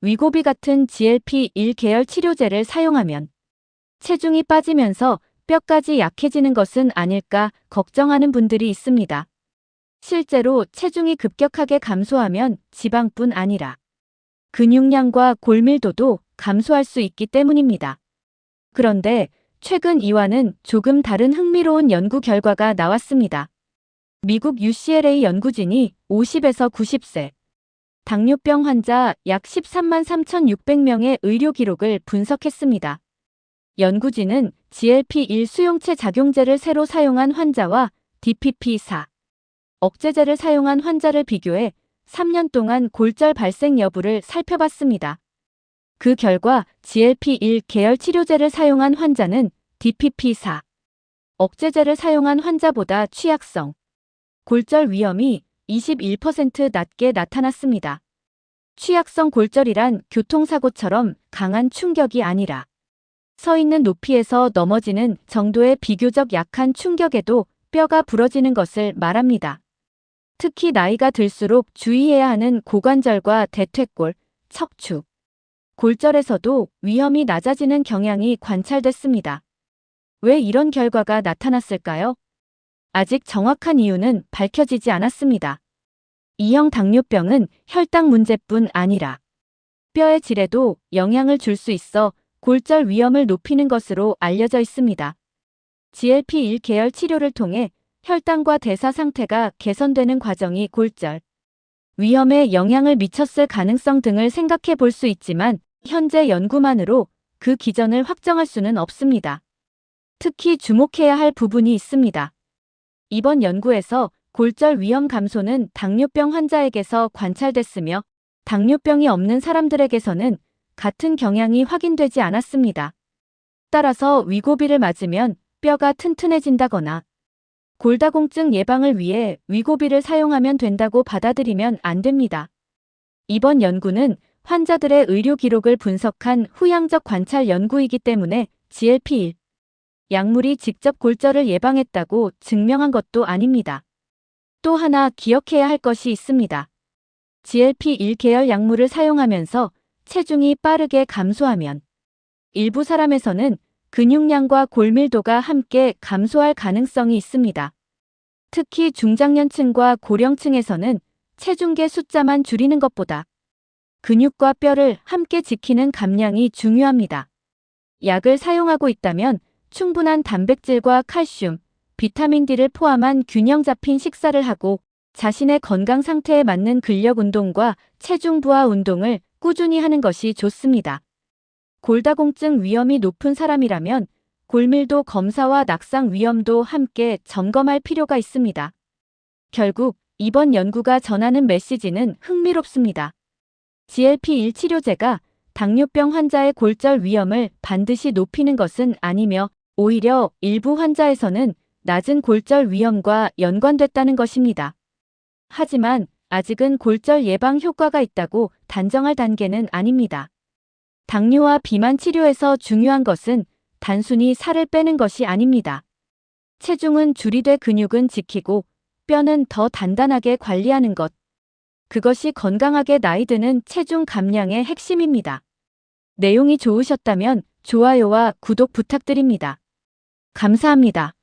위고비 같은 GLP-1 계열 치료제를 사용하면 체중이 빠지면서 뼈까지 약해지는 것은 아닐까 걱정하는 분들이 있습니다. 실제로 체중이 급격하게 감소하면 지방뿐 아니라 근육량과 골밀도도 감소할 수 있기 때문입니다. 그런데 최근 이와는 조금 다른 흥미로운 연구 결과가 나왔습니다. 미국 UCLA 연구진이 50에서 90세 당뇨병 환자 약 13만 3,600명의 의료 기록을 분석했습니다. 연구진은 GLP-1 수용체 작용제를 새로 사용한 환자와 DPP-4 억제제를 사용한 환자를 비교해 3년 동안 골절 발생 여부를 살펴봤습니다. 그 결과 GLP-1 계열 치료제를 사용한 환자는 DPP-4 억제제를 사용한 환자보다 취약성, 골절 위험이 21% 낮게 나타났습니다. 취약성 골절이란 교통사고처럼 강한 충격이 아니라 서 있는 높이에서 넘어지는 정도의 비교적 약한 충격에도 뼈가 부러지는 것을 말합니다. 특히 나이가 들수록 주의해야 하는 고관절과 대퇴골, 척추, 골절에서도 위험이 낮아지는 경향이 관찰됐습니다. 왜 이런 결과가 나타났을까요? 아직 정확한 이유는 밝혀지지 않았습니다. 2형 당뇨병은 혈당 문제뿐 아니라 뼈의 질에도 영향을 줄 수 있어 골절 위험을 높이는 것으로 알려져 있습니다. GLP-1 계열 치료를 통해 혈당과 대사 상태가 개선되는 과정이 골절 위험에 영향을 미쳤을 가능성 등을 생각해 볼 수 있지만 현재 연구만으로 그 기전을 확정할 수는 없습니다. 특히 주목해야 할 부분이 있습니다. 이번 연구에서 골절 위험 감소는 당뇨병 환자에게서 관찰됐으며 당뇨병이 없는 사람들에게서는 같은 경향이 확인되지 않았습니다. 따라서 위고비를 맞으면 뼈가 튼튼해진다거나 골다공증 예방을 위해 위고비를 사용하면 된다고 받아들이면 안 됩니다. 이번 연구는 환자들의 의료 기록을 분석한 후양적 관찰 연구이기 때문에 GLP-1 약물이 직접 골절을 예방했다고 증명한 것도 아닙니다. 또 하나 기억해야 할 것이 있습니다. GLP-1 계열 약물을 사용하면서 체중이 빠르게 감소하면 일부 사람에서는 근육량과 골밀도가 함께 감소할 가능성이 있습니다. 특히 중장년층과 고령층에서는 체중계 숫자만 줄이는 것보다 근육과 뼈를 함께 지키는 감량이 중요합니다. 약을 사용하고 있다면 충분한 단백질과 칼슘, 비타민 D를 포함한 균형 잡힌 식사를 하고 자신의 건강 상태에 맞는 근력 운동과 체중 부하 운동을 꾸준히 하는 것이 좋습니다. 골다공증 위험이 높은 사람이라면 골밀도 검사와 낙상 위험도 함께 점검할 필요가 있습니다. 결국 이번 연구가 전하는 메시지는 흥미롭습니다. GLP-1 치료제가 당뇨병 환자의 골절 위험을 반드시 높이는 것은 아니며 오히려 일부 환자에서는 낮은 골절 위험과 연관됐다는 것입니다. 하지만 아직은 골절 예방 효과가 있다고 단정할 단계는 아닙니다. 당뇨와 비만 치료에서 중요한 것은 단순히 살을 빼는 것이 아닙니다. 체중은 줄이되 근육은 지키고 뼈는 더 단단하게 관리하는 것. 그것이 건강하게 나이 드는 체중 감량의 핵심입니다. 내용이 좋으셨다면 좋아요와 구독 부탁드립니다. 감사합니다.